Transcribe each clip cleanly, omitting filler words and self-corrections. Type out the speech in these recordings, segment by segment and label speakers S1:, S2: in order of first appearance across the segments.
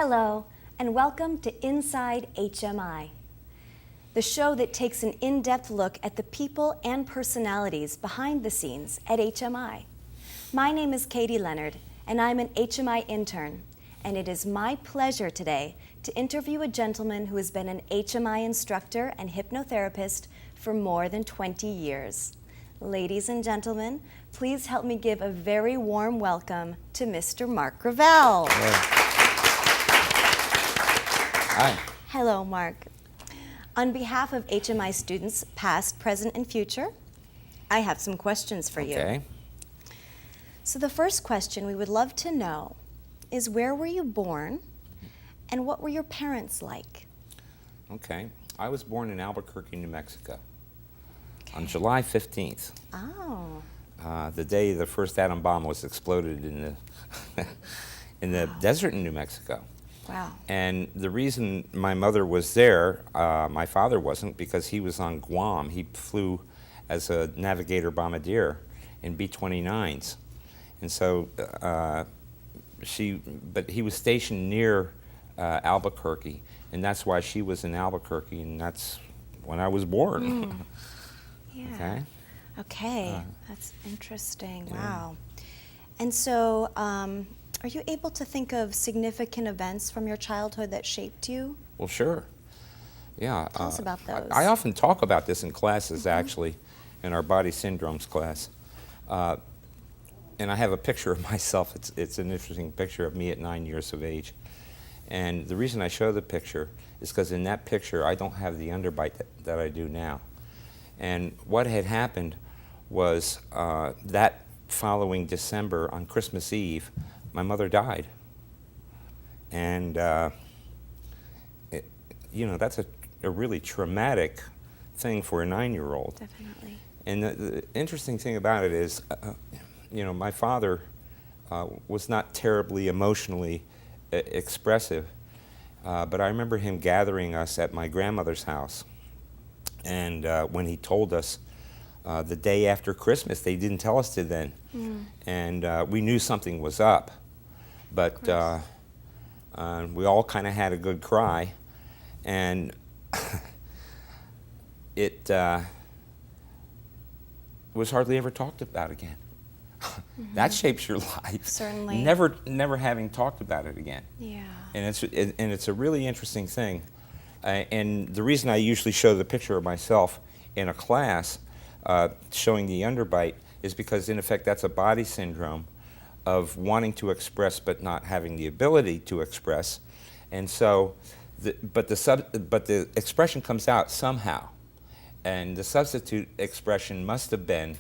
S1: Hello, and welcome to Inside HMI, the show that takes an in-depth look at the people and personalities behind the scenes at HMI. My name is Katie Leonard, and I'm an HMI intern, and it is my pleasure today to interview a gentleman who has been an HMI instructor and hypnotherapist for more than 20 years. Ladies and gentlemen, please help me give a very warm welcome to Mr. Mark Gravelle.
S2: Hi.
S1: Hello, Mark. On behalf of HMI students, past, present, and future, I have some questions for you.
S2: Okay.
S1: So the first question we would love to know is, where were you born and what were your parents like?
S2: Okay. I was born in Albuquerque, New Mexico on July 15th.
S1: Oh.
S2: The day the first atom bomb was exploded in the desert in New Mexico.
S1: Wow.
S2: And the reason my mother was there, my father wasn't, because he was on Guam. He flew as a navigator bombardier in B-29s. And so but he was stationed near Albuquerque, and that's why she was in Albuquerque, and that's when I was born.
S1: Yeah.
S2: Okay.
S1: Okay, that's interesting.
S2: Yeah.
S1: Wow. And so, are you able to think of significant events from your childhood that shaped you?
S2: Well, sure. Yeah.
S1: Tell us about those.
S2: I often talk about this in classes, actually, in our body syndromes class. And I have a picture of myself. It's an interesting picture of me at 9 years of age. And the reason I show the picture is because in that picture, I don't have the underbite that I do now. And what had happened was that following December, on Christmas Eve, my mother died. And, that's a really traumatic thing for a 9-year-old.
S1: Definitely.
S2: And the interesting thing about it is, my father was not terribly emotionally expressive, but I remember him gathering us at my grandmother's house. And when he told us the day after Christmas, they didn't tell us till then. And we knew something was up. But we all kind of had a good cry. And it was hardly ever talked about again. That shapes your life.
S1: Certainly.
S2: Never having talked about it again.
S1: Yeah.
S2: And it's a really interesting thing. And the reason I usually show the picture of myself in a class showing the underbite is because, in effect, that's a body syndrome of wanting to express but not having the ability to express. And so, but the expression comes out somehow. And the substitute expression must have been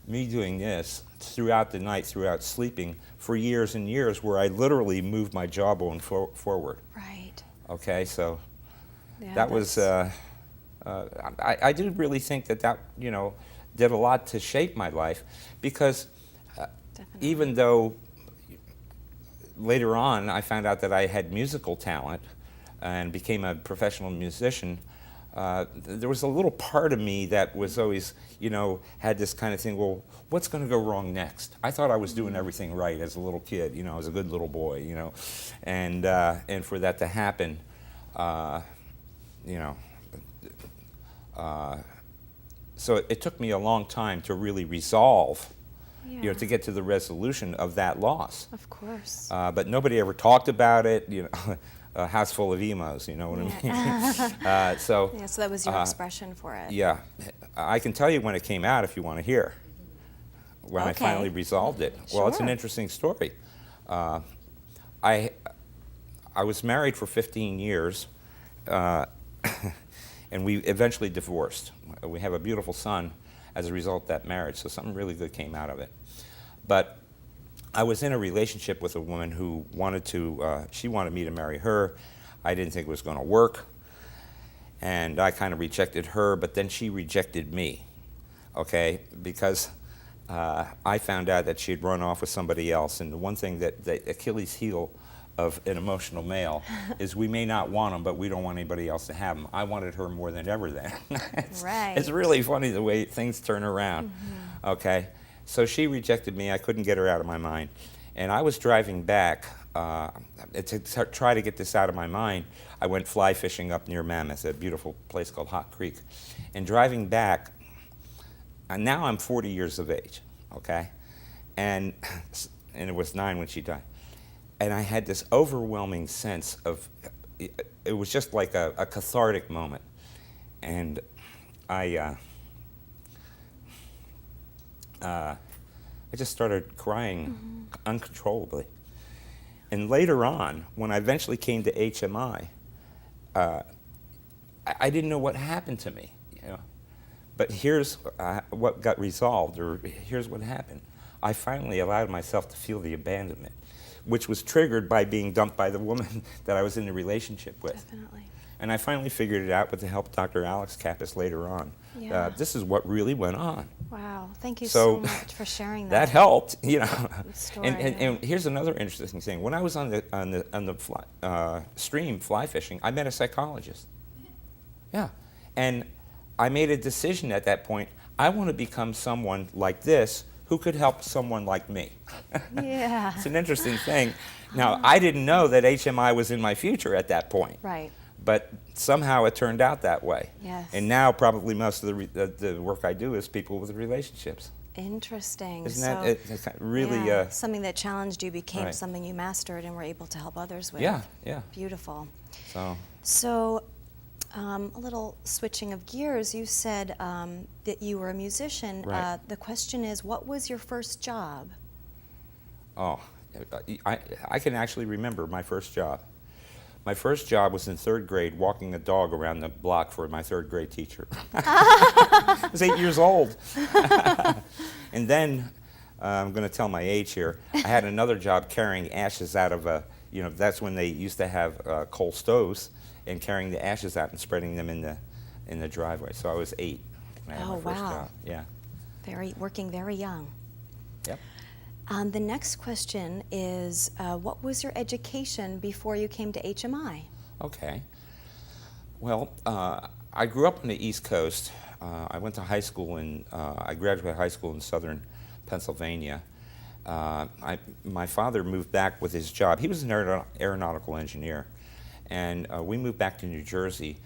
S2: me doing this throughout the night, throughout sleeping, for years and years, where I literally moved my jawbone forward.
S1: Right.
S2: Okay, so
S1: Yeah,
S2: that was, I do really think that did a lot to shape my life, because even though later on I found out that I had musical talent and became a professional musician, there was a little part of me that was always, had this kind of thing, well, what's going to go wrong next? I thought I was doing everything right as a little kid, I was a good little boy, and for that to happen, so it took me a long time to really resolve, to get to the resolution of that loss.
S1: Of course.
S2: But nobody ever talked about it, a house full of emos, you know what I mean? So
S1: that was your expression for it.
S2: Yeah. I can tell you when it came out if you want to hear, when I finally resolved it.
S1: Sure.
S2: Well, it's an interesting story. I was married for 15 years, and we eventually divorced. We have a beautiful son as a result of that marriage, so something really good came out of it. But I was in a relationship with a woman who she wanted me to marry her. I didn't think it was going to work, and I kind of rejected her, but then she rejected me, okay, because I found out that she had run off with somebody else. And the one thing that the Achilles heel of an emotional male is we may not want them, but we don't want anybody else to have them. I wanted her more than ever then. It's really funny the way things turn around. Okay, so she rejected me. I couldn't get her out of my mind. And I was driving back to try to get this out of my mind. I went fly fishing up near Mammoth, a beautiful place called Hot Creek. And driving back, and now I'm 40 years of age, okay? And it was 9 when she died. And I had this overwhelming sense of, it was just like a cathartic moment. And I just started crying uncontrollably. And later on, when I eventually came to HMI, I didn't know what happened to me, you know. But here's what got resolved, or here's what happened. I finally allowed myself to feel the abandonment, which was triggered by being dumped by the woman that I was in a relationship with.
S1: Definitely.
S2: And I finally figured it out with the help of Dr. Alex Kappas later on.
S1: Yeah.
S2: This is what really went on.
S1: Wow, thank you so much for sharing that.
S2: That helped, you know.
S1: Story,
S2: and here's another interesting thing. When I was on the stream fly fishing, I met a psychologist. Yeah, and I made a decision at that point. I want to become someone like this who could help someone like me.
S1: Yeah.
S2: It's an interesting thing. Now, I didn't know that HMI was in my future at that point.
S1: Right.
S2: But somehow it turned out that way.
S1: Yes.
S2: And now probably most of the work I do is people with relationships.
S1: Interesting.
S2: Isn't that it's really
S1: something that challenged you became
S2: right.
S1: something you mastered and were able to help others with?
S2: Yeah, yeah.
S1: Beautiful.
S2: So
S1: a little switching of gears, you said that you were a musician.
S2: Right.
S1: The question is, what was your first job?
S2: Oh, I can actually remember my first job. My first job was in 3rd grade, walking a dog around the block for my 3rd grade teacher. I was 8 years old. And then, I'm going to tell my age here, I had another job carrying ashes out of that's when they used to have coal stoves, and carrying the ashes out and spreading them in the driveway. So I was 8 when I had my first job. Yeah.
S1: Working very young.
S2: Yep.
S1: The next question is, what was your education before you came to HMI?
S2: Okay. Well, I grew up on the East Coast. I went to high school I graduated high school in southern Pennsylvania. My father moved back with his job. He was an aeronautical engineer. And we moved back to New Jersey.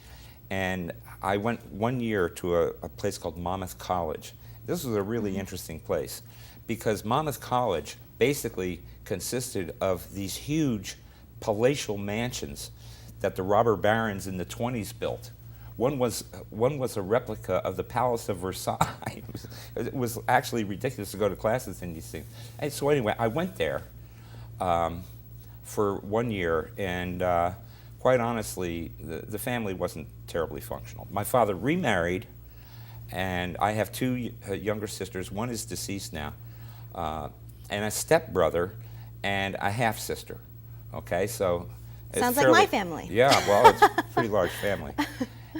S2: And I went 1 year to a place called Monmouth College. This was a really interesting place, because Monmouth College basically consisted of these huge palatial mansions that the robber barons in the 20s built. One was a replica of the Palace of Versailles. It was actually ridiculous to go to classes in these things. And so anyway, I went there for 1 year, and quite honestly, the family wasn't terribly functional. My father remarried, and I have 2 younger sisters. One is deceased now. And a stepbrother and a half-sister. Okay, so it's
S1: Sounds like my family.
S2: Yeah, well, it's a pretty large family.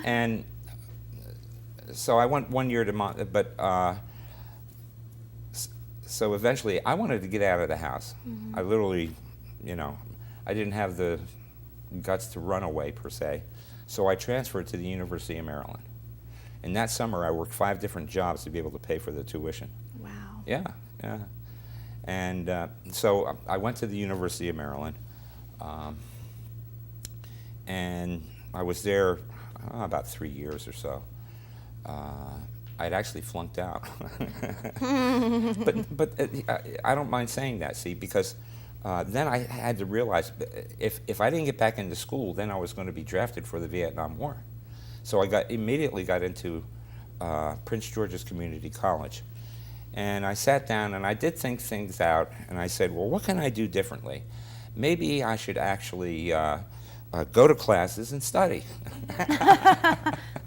S2: And so I went 1 year to so eventually I wanted to get out of the house. I literally, I didn't have the guts to run away per se. So I transferred to the University of Maryland. And that summer I worked 5 different jobs to be able to pay for the tuition.
S1: Wow.
S2: Yeah, yeah. And so I went to the University of Maryland, and I was there about 3 years or so. I'd actually flunked out. but I don't mind saying that, see, because then I had to realize if I didn't get back into school, then I was going to be drafted for the Vietnam War. So I immediately got into Prince George's Community College. And I sat down and I did think things out, and I said, well, what can I do differently? Maybe I should actually go to classes and study.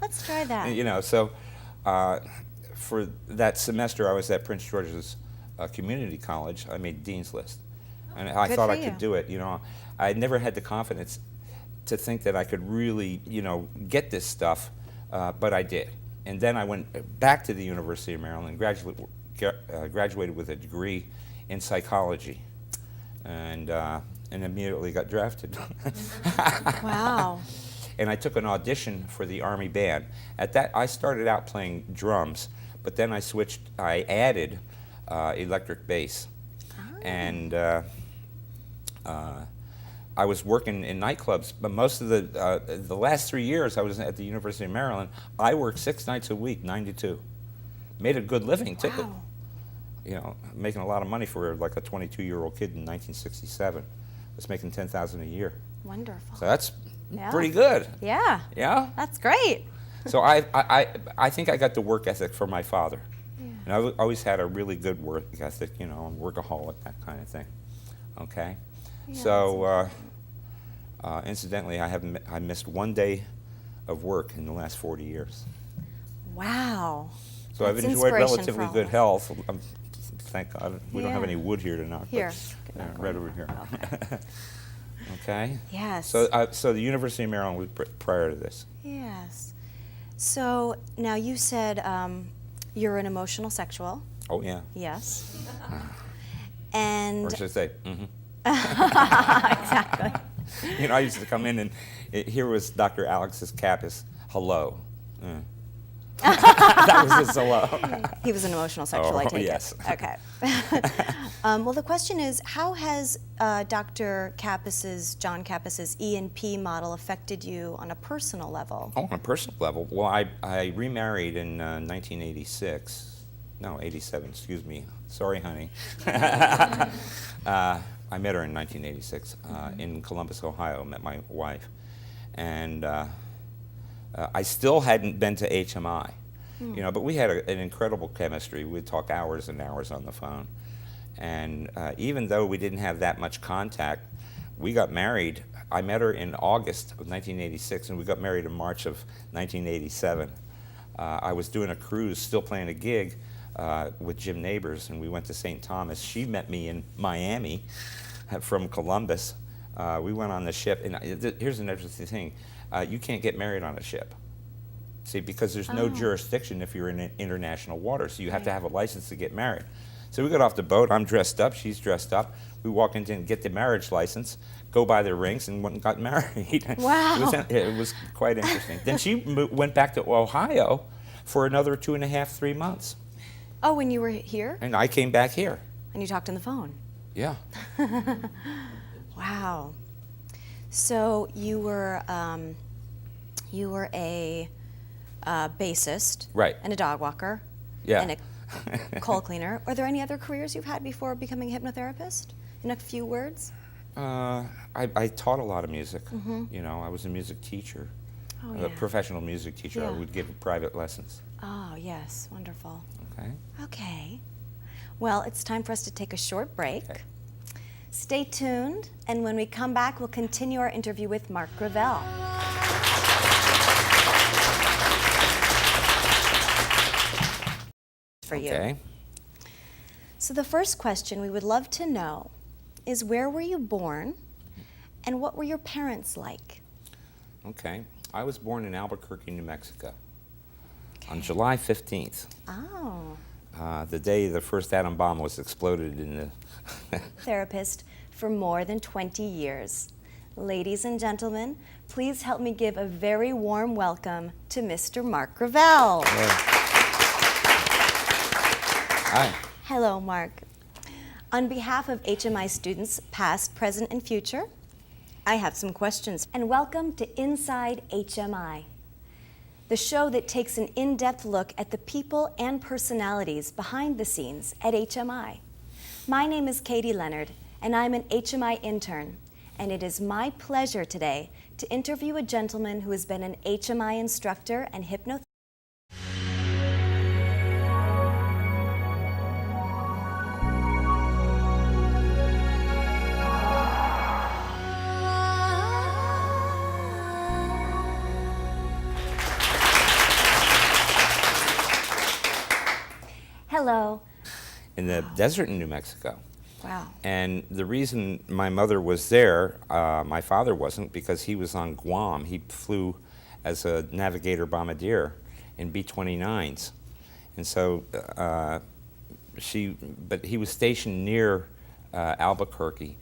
S1: Let's try that.
S2: So for that semester I was at Prince George's Community College, I made Dean's List. And I thought I could do it. I had never had the confidence to think that I could really, get this stuff, but I did. And then I went back to the University of Maryland, graduated with a degree in psychology, and immediately got drafted.
S1: Wow.
S2: And I took an audition for the Army Band. At that, I started out playing drums, but then I added electric bass. Oh. And I was working in nightclubs, but most of the last 3 years I was at the University of Maryland. I worked 6 nights a week, 9 to 2. Made a good living too.
S1: Wow.
S2: You know, making a lot of money for like a 22-year-old kid in 1967. I was making $10,000 a year.
S1: Wonderful.
S2: So that's
S1: Yeah.
S2: pretty good.
S1: Yeah.
S2: Yeah.
S1: That's great.
S2: So I think I got the work ethic from my father.
S1: Yeah.
S2: And I've always had a really good work ethic, you know, workaholic, that kind of thing. Okay?
S1: Yeah,
S2: So, incidentally, I missed 1 day of work in the last 40 years.
S1: Wow.
S2: So I've
S1: That's
S2: enjoyed
S1: inspiration
S2: relatively
S1: for all
S2: good
S1: of us.
S2: health. Thank God. We don't have
S1: Yeah.
S2: any wood here to knock.
S1: Here.
S2: Right over here. Okay?
S1: Yes.
S2: So the University of Maryland was prior to this.
S1: Yes. So now you said you're an emotional sexual.
S2: Oh, yeah.
S1: Yes. And
S2: Or should I say, mm-hmm.
S1: exactly.
S2: You know, I used to come in and here was Dr. Alexis Kappas. Hello. That was his hello.
S1: He was an emotional sexual, I take
S2: yes.
S1: it. Okay. Well, the question is, how has Dr. John Kappas's E&P model affected you on a personal level?
S2: Oh, on a personal level, well, I remarried in 1986. No, 87, excuse me. Sorry, honey. I met her in 1986 in Columbus, Ohio, met my wife. And I still hadn't been to HMI, you know, but we had an incredible chemistry. We'd talk hours and hours on the phone. And even though we didn't have that much contact, we got married. I met her in August of 1986, and we got married in March of 1987. I was doing a cruise, still playing a gig with Jim Neighbors, and we went to St. Thomas. She met me in Miami from Columbus. We went on the ship, and here's an interesting thing. You can't get married on a ship. See, because there's no jurisdiction if you're in international waters, so you have to have a license to get married. So we got off the boat, I'm dressed up, she's dressed up. We walk in and get the marriage license, go buy the rings, and went and got married.
S1: Wow.
S2: It was quite interesting. Then she went back to Ohio for another 2.5, 3 months.
S1: Oh, when you were here?
S2: And I came back here.
S1: And you talked on the phone?
S2: Yeah.
S1: Wow. So you were a bassist,
S2: Right.
S1: and a dog walker,
S2: Yeah.
S1: and a coal cleaner. Are there any other careers you've had before becoming a hypnotherapist? In a few words?
S2: I taught a lot of music. You know, I was a music teacher,
S1: Oh,
S2: a
S1: yeah.
S2: professional music teacher. I
S1: Yeah.
S2: would give private lessons.
S1: Oh, yes. Wonderful.
S2: Okay.
S1: Okay. Well, it's time for us to take a short break.
S2: Okay.
S1: Stay tuned, and when we come back, we'll continue our interview with Mark Gravelle. For you.
S2: Okay.
S1: So the first question we would love to know is, where were you born, and what were your parents like?
S2: Okay. I was born in Albuquerque, New Mexico on July 15th,
S1: Oh.
S2: the day the first atom bomb was exploded in the...
S1: Therapist for more than 20 years. Ladies and gentlemen, please help me give a very warm welcome to Mr. Mark Gravelle.
S2: Hi.
S1: Hello, Mark. On behalf of HMI students, past, present, and future, I have some questions. And welcome to Inside HMI, the show that takes an in-depth look at the people and personalities behind the scenes at HMI. My name is Katie Leonard, and I'm an HMI intern, and it is my pleasure today to interview a gentleman who has been an HMI instructor and hypnotherapist. Hello.
S2: In the desert in New Mexico.
S1: Wow.
S2: And the reason my mother was there, my father wasn't, because he was on Guam. He flew as a navigator bombardier in B-29s. And so but he was stationed near Albuquerque.